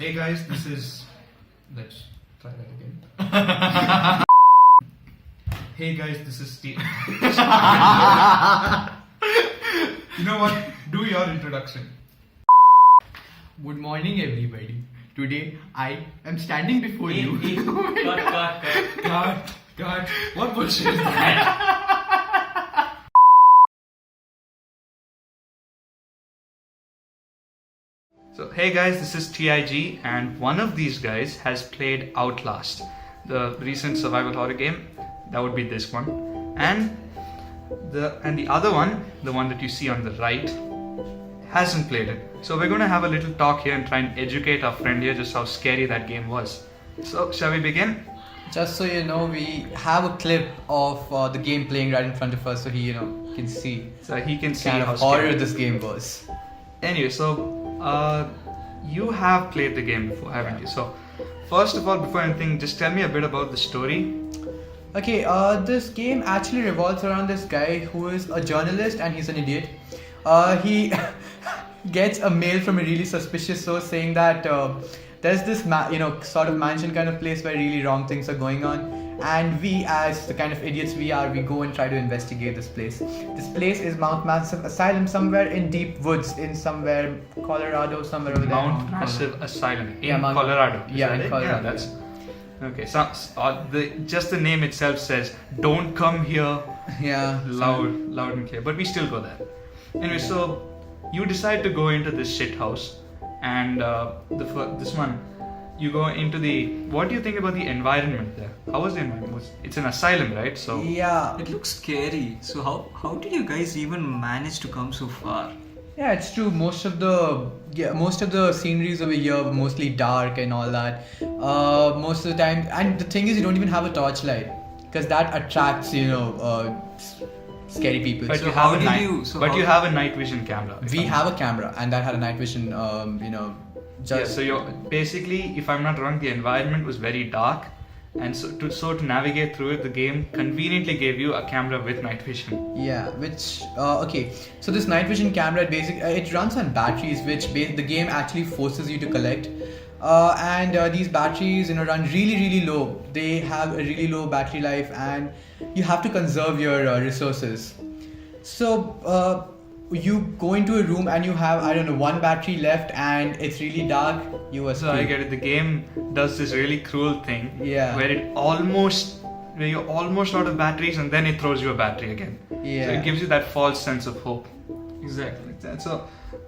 Hey guys, this is... Let's try that again. Hey guys, this is Steve. You know what? Do your introduction. Good morning, everybody. Today I am standing before you. God, what bullshit is that? So, hey guys, this is TIG, and one of these guys has played Outlast, the recent survival horror game. That would be this one, and the other one, the one that you see on the right, hasn't played it. So we're going to have a little talk here and try and educate our friend here just how scary that game was. So, shall we begin? Just so you know, we have a clip of the game playing right in front of us, so he, can see. So he can see Kind how of horror scary. this game was. Anyway, so you have played the game before, haven't you? So first of all, before anything, just tell me a bit about the story. Okay, this game actually revolves around this guy who is a journalist and he's an idiot. He gets a mail from a really suspicious source saying that there's this sort of mansion kind of place where really wrong things are going on, and we, as the kind of idiots we are, we go and try to investigate this place. This place is Mount Massive Asylum, somewhere in deep woods in somewhere Colorado, somewhere over there. Mount Massive Asylum in Mount- Colorado. Is yeah, that in it? Colorado, Yeah, that's okay. So just the name itself says, "Don't come here." Yeah. Loud and clear. But we still go there. Anyway, so you decide to go into this shit house, and this one, you go into the. What do you think about the environment there? How was the environment? It's an asylum, right? So Yeah. It looks scary. So how did you guys even manage to come so far? Yeah, it's true. Most of the sceneries over here were mostly dark and all that. Most of the time, and the thing is, you don't even have a torchlight because that attracts, scary people. But So you how have a did night. you- so But how- you have a night vision camera. We have a camera, and that had a night vision. Yeah, so you're basically, if I'm not wrong, the environment was very dark, and so to navigate through it, the game conveniently gave you a camera with night vision. Yeah, which okay. So this night vision camera, it runs on batteries, which the game actually forces you to collect. And these batteries, run really, really low. They have a really low battery life, and you have to conserve your resources. So you go into a room and you have, I don't know, one battery left, and it's really dark. You are So I get it. The game does this really cruel thing, Yeah. where you're almost out of batteries, and then it throws you a battery again. Yeah. So it gives you that false sense of hope. Exactly. So,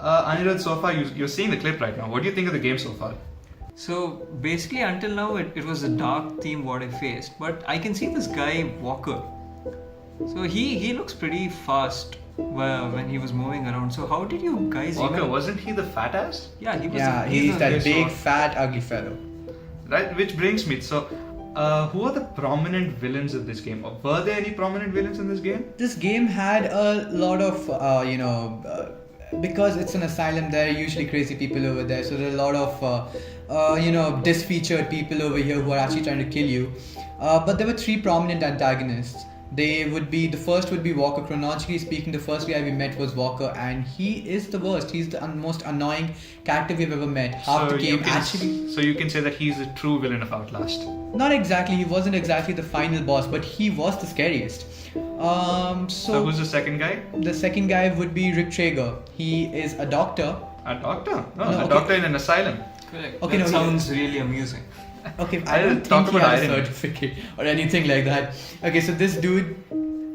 Anirudh, so far you're seeing the clip right now. What do you think of the game so far? So basically until now it was a dark theme what I faced. But I can see this guy Walker. So he looks pretty fast when he was moving around. So how did you guys Walker, even... wasn't he the fat ass? Yeah, he was Yeah, he's he's a- that yes, big, so- fat, ugly fellow. Right, which brings me. So, who are the prominent villains of this game? Or were there any prominent villains in this game? This game had a lot of, because it's an asylum, there are usually crazy people over there. So there are a lot of, disfeatured people over here who are actually trying to kill you. But there were three prominent antagonists. The first would be Walker. Chronologically speaking, the first guy we met was Walker, and he is the worst. He's the most annoying character we've ever met. Half the game actually. So you can say that he's the true villain of Outlast. Not exactly. He wasn't exactly the final boss, but he was the scariest. So who's the second guy? The second guy would be Rick Traeger. He is a doctor. A doctor? No, No, a okay. doctor in an asylum. Correct. Okay, That no, sounds really amusing. Okay, I I don't talk think he about has a irony. certificate or anything like that. Okay, so this dude,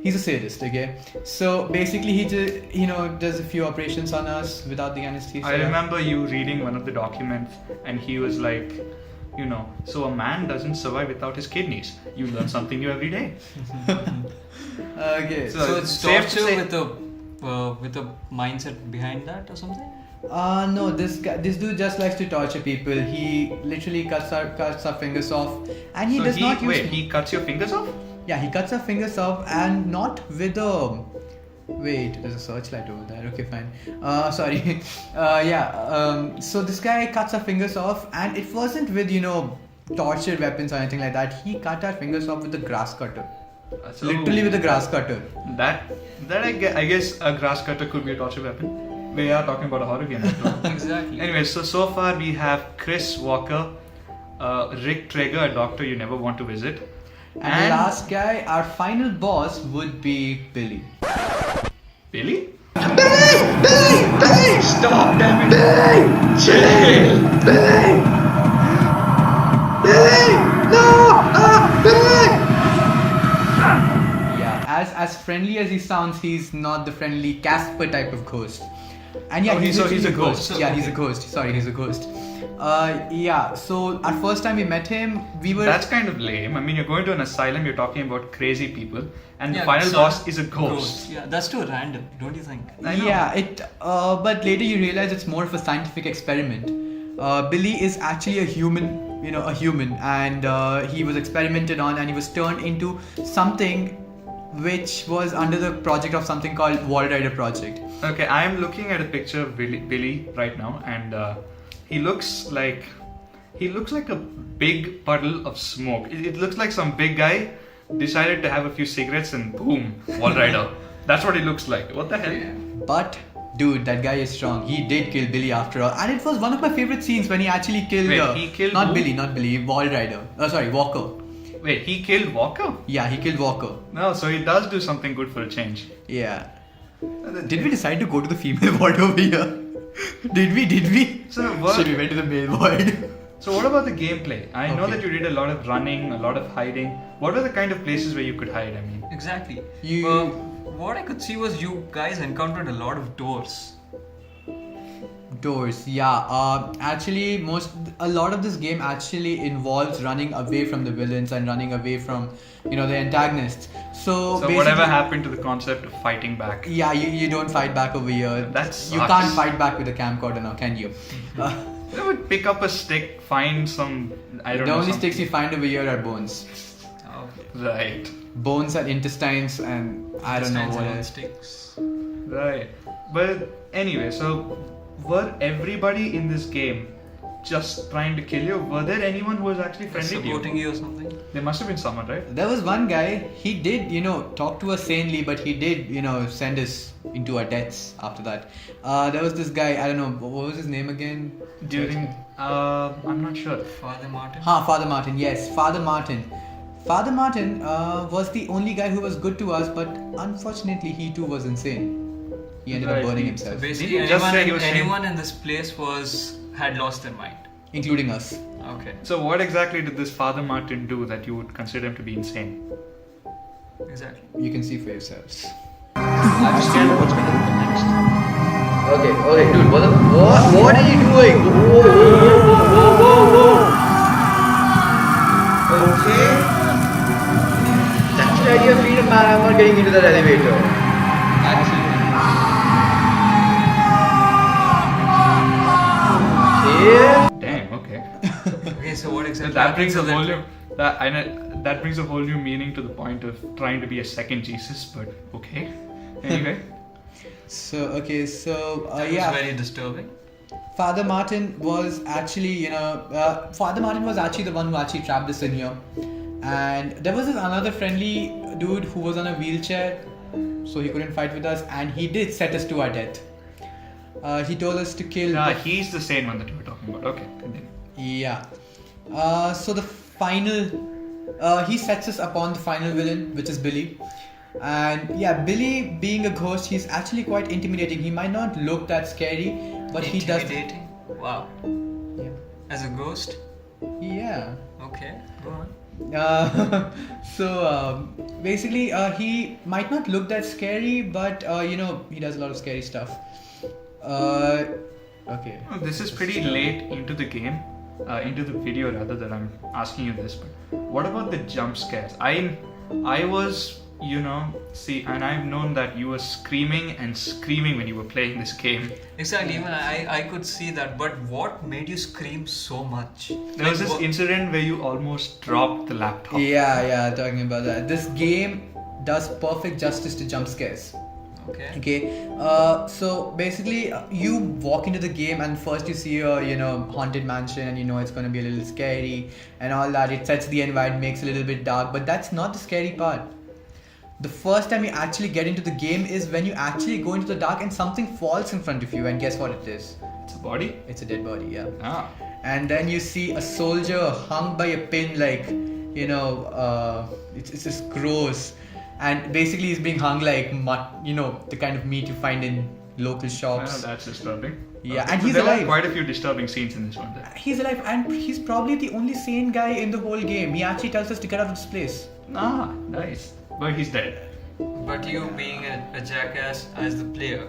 he's a sadist, okay? So basically he just, does a few operations on us without the anesthesia. I remember you reading one of the documents, and he was like, so a man doesn't survive without his kidneys. You learn something new every day. Okay. So it's safe to torture say- with a mindset behind that or something? No, this dude just likes to torture people. He literally cuts our fingers off, and he does not use. Wait, he cuts your fingers off? Yeah, he cuts our fingers off, and not with a. Wait, there's a searchlight over there. Okay, fine. Sorry. So this guy cuts our fingers off, and it wasn't with torture weapons or anything like that. He cut our fingers off with a grass cutter. So Literally with a grass cutter. That I guess a grass cutter could be a torture weapon. We are talking about a horror game. Exactly. Anyway, so far we have Chris Walker, Rick Traeger, a doctor you never want to visit. And the last guy, our final boss, would be Billy. Billy? Billy! Stop, damn it! Billy! Chill! Billy! No! Billy! Yeah, as friendly as he sounds, he's not the friendly Casper type of ghost. And yeah, Oh, he's a ghost. Yeah, he's a ghost. Sorry, he's a ghost. Yeah, so our first time we met him, we were... That's kind of lame. I mean, you're going to an asylum, you're talking about crazy people, and the Yeah, final so- boss is a ghost. Yeah, that's too random, don't you think? I know. Yeah, but later you realize it's more of a scientific experiment. Billy is actually a human, and he was experimented on, and he was turned into something which was under the project of something called Wall Rider Project. Okay, I am looking at a picture of Billy right now, and he looks like a big puddle of smoke. It looks like some big guy decided to have a few cigarettes and boom, Wall Rider. That's what it looks like. What the hell? But dude, that guy is strong. He did kill Billy after all, and it was one of my favorite scenes when he actually killed. Wait, he killed not who? Billy, Wall Rider. Sorry, Walker. Wait, he killed Walker? Yeah, he killed Walker. No, so he does do something good for a change. Yeah. Did we decide to go to the female ward over here? Did we? So what? Shit, we went to the male ward. So what about the gameplay? I know Okay. that you did a lot of running, a lot of hiding. What were the kind of places where you could hide? I mean, Exactly. You- What I could see was you guys encountered a lot of doors. Doors, yeah. Actually, a lot of this game actually involves running away from the villains and running away from, the antagonists. So whatever basically- happened to the concept of fighting back? Yeah, you don't fight back over here. That You sucks. can't fight back with a camcorder now, can you? They would pick up a stick, find some. I don't The know. only some- sticks you find over here are bones. Oh, Right. Bones and intestines, and I don't know stands what and else. sticks. Right. But anyway, so were everybody in this game just trying to kill you? Were there anyone who was actually friendly to Supporting you? you or something? There must have been someone, right? There was one guy, he did, talk to us sanely, but he did, send us into our deaths after that. There was this guy, I don't know, what was his name again? During, I'm not sure. Father Martin? Father Martin, yes, Father Martin. Father Martin was the only guy who was good to us, but unfortunately he too was insane. He ended up Right, burning he- himself, Basically, Did you just say he was anyone in this place had lost their mind. including us. Okay. So what exactly did this Father Martin do that you would consider him to be insane? Exactly. You can see for yourselves. I'm scared of what's going to happen next. Okay, dude, what are you doing? Whoa. Okay. That's the idea of freedom, man. I'm not getting into that elevator. Actually. Yeah. Damn. Okay. Okay, so what So exactly that happened brings a so whole that- new that brings a whole new meaning to the point of trying to be a second Jesus. But okay. Anyway. So that yeah. was very disturbing. Father Martin was actually, Father Martin was actually the one who actually trapped us in here. And there was this another friendly dude who was on a wheelchair, so he couldn't fight with us, and he did set us to our death. He told us to kill. He's the same one that you were talking about. Okay, continue. Yeah. So the final, he sets us upon the final villain, which is Billy. And yeah, Billy being a ghost, he's actually quite intimidating. He might not look that scary, but he does. Intimidating? Wow. Yeah. As a ghost? Yeah. Okay, go on. Basically, he might not look that scary, but he does a lot of scary stuff. Okay. Oh, this is pretty late into the game, into the video rather, that I'm asking you this. But what about the jump scares? I was, and I've known that you were screaming and screaming when you were playing this game. Exactly, even I could see that, but what made you scream so much? There was Like, this incident where you almost dropped the laptop. Yeah, talking about that. This game does perfect justice to jump scares. Okay. So basically, you walk into the game and first you see a haunted mansion, and it's going to be a little scary and all that. It sets the environment, makes it a little bit dark, but that's not the scary part. the first time you actually get into the game is when you actually go into the dark and something falls in front of you, and guess what it is? It's a body? It's a dead body, yeah. Ah. And then you see a soldier hung by a pin, like, it's just gross. And basically he's being hung like, the kind of meat you find in local shops. Well, that's disturbing. Yeah, Okay. and So he's there alive. were quite a few disturbing scenes in this one. Then. He's alive, and he's probably the only sane guy in the whole game. He actually tells us to get out of this place. Ah, nice. But he's dead. But you being a jackass as the player.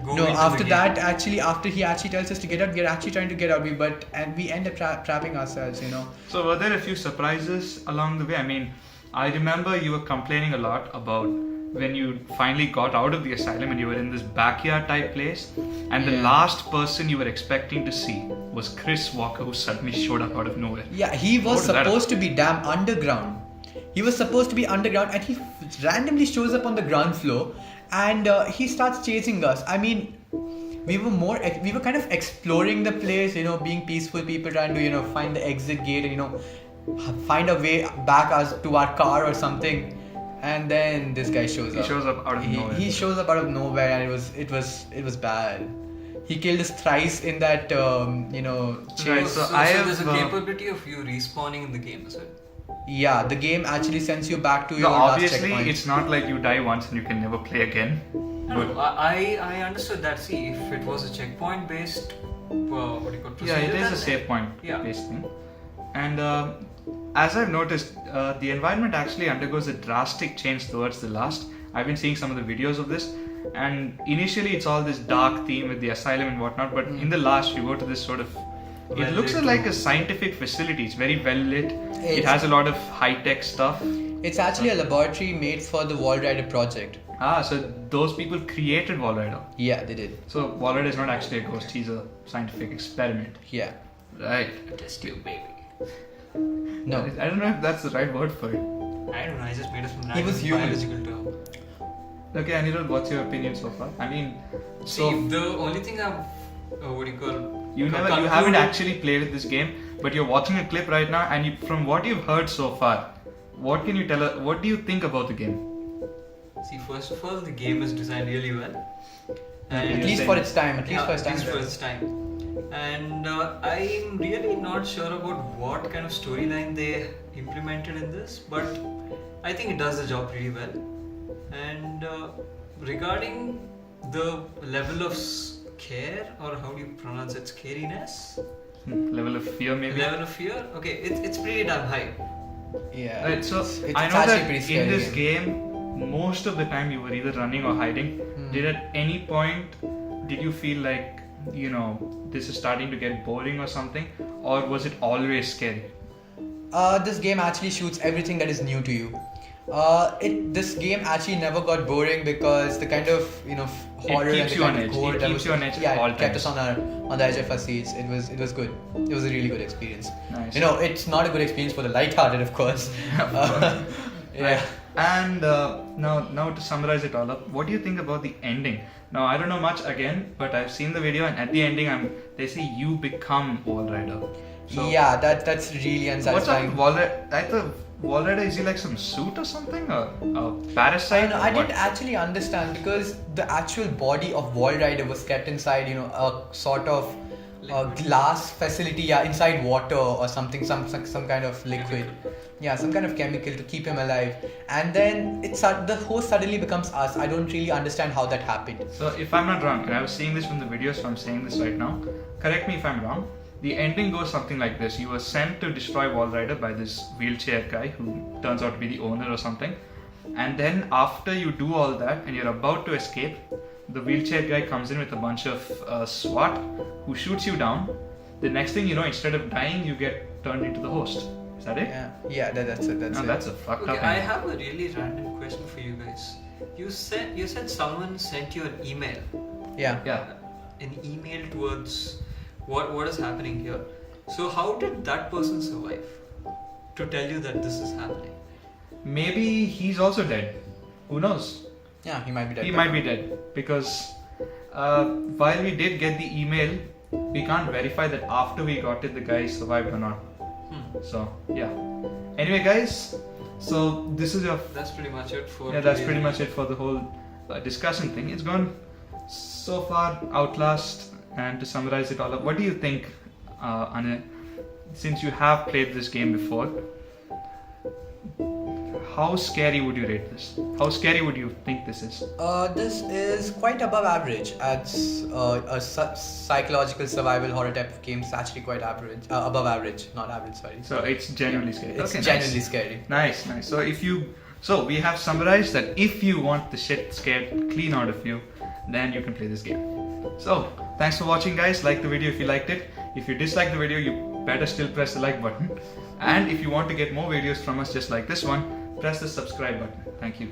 Go No, into after the that, game. after he actually tells us to get out, we're actually trying to get out, and we end up trapping ourselves, So were there a few surprises along the way? I mean, I remember you were complaining a lot about when you finally got out of the asylum and you were in this backyard type place, and the Yeah. last person you were expecting to see was Chris Walker, who suddenly showed up out of nowhere. Yeah, he was What is that supposed to be damn underground. He was supposed to be underground, and he randomly shows up on the ground floor, and he starts chasing us. I mean, we were kind of exploring the place, being peaceful people trying to, find the exit gate and, find a way back to our car or something. And then this guy shows up. He shows up out of nowhere. He shows up out of nowhere, and it was bad. He killed us thrice in that, chase. Right, So I there's a have, capability of you respawning in the game, is it? Yeah, the game actually sends you back to No, your last obviously, checkpoint. it's not like you die once and you can never play again. No, I understood that. See, if it was a checkpoint based, what do you call it? Yeah, it procedure, is a then- save point Yeah. based thing. And as I've noticed, the environment actually undergoes a drastic change towards the last. I've been seeing some of the videos of this, and initially it's all this dark theme with the asylum and whatnot, but in the last you go to this sort of. It Well looks lit like a room. scientific facility. It's very well lit. It It's- has a lot of high tech stuff. It's actually a laboratory made for the Wall Rider project. Ah, so those people created Wall Rider. Yeah, they did. So Wall Rider is not actually a ghost, he's a scientific experiment. Yeah. Right. Test tube, baby. No. I don't know if that's the right word for it. I don't know. I just made up some He was random human. biological term. Okay, Anirudh, what's your opinion so far? I mean, so See, the only thing I've what do you call? you concluded- haven't actually played with this game, but you're watching a clip right now, and from what you've heard so far, what can you tell us? What do you think about the game? See, first of all, the game is designed really well. At you're least saying- for its time. At least Yeah, for its at time. least for its time. And I'm really not sure about what kind of storyline they implemented in this, but I think it does the job pretty well. And regarding the level of scare, or how do you pronounce it, scariness? Level of fear, maybe. Level of fear? Okay, it's pretty damn high. Yeah. Right, so it's I know actually that pretty in scary this game, most of the time you were either running or hiding. Did at any point did you feel like this is starting to get boring or something, or was it always scary? This game actually shoots everything that is new to you. This game actually never got boring because the kind of horror keeps and the you on kind of edge. gore It that keeps was, you on edge at yeah, all it kept times. us on the edge of our seats. It was good. It was a really good experience. Nice. It's not a good experience for the light-hearted, of course. Yeah. And now to summarize it all up, what do you think about the ending? Now I don't know much again, but I've seen the video, and at the ending, they say you become Wall Rider. So Yeah, that's really what's up unsatisfying. with Wall Rider? I thought Wall Rider, is he like some suit or something, or a parasite? I or what? didn't actually understand because the actual body of Wall Rider was kept inside, a sort of glass facility, inside water or something, some kind of liquid, some kind of chemical to keep him alive. And then the host suddenly becomes us. I don't really understand how that happened. So if I'm not wrong, and I was seeing this from the videos, so I'm saying this right now. Correct me if I'm wrong. The ending goes something like this: you were sent to destroy Wall Rider by this wheelchair guy who turns out to be the owner or something. And then after you do all that and you're about to escape, the wheelchair guy comes in with a bunch of SWAT who shoots you down. The next thing you know, instead of dying, you get turned into the host. Is that it? Yeah, that's it. That's No, it. that's a fucked Okay, up I ending. have a really random question for you guys. You said someone sent you an email. Yeah. Yeah. An email towards what is happening here. So how did that person survive to tell you that this is happening? Maybe he's also dead. Who knows? Yeah, he might be dead. He might be dead because while we did get the email, we can't verify that after we got it the guy survived or not. So yeah. Anyway, guys, So this is your That's pretty much it for. yeah. That's today's pretty much video. it for the whole discussion thing. It's gone so far. Outlast, and to summarize it all up, what do you think, Anil? Since you have played this game before, how scary would you rate this? How scary would you think this is? This is quite above average. As a psychological survival horror type of game, it's actually quite average, above average, not average. Sorry. So it's genuinely scary. It's Okay, genuinely nice. scary. Nice, nice. So we have summarized that if you want the shit scared clean out of you, then you can play this game. So thanks for watching, guys. Like the video if you liked it. If you dislike the video, you better still press the like button. And if you want to get more videos from us just like this one, press the subscribe button. Thank you.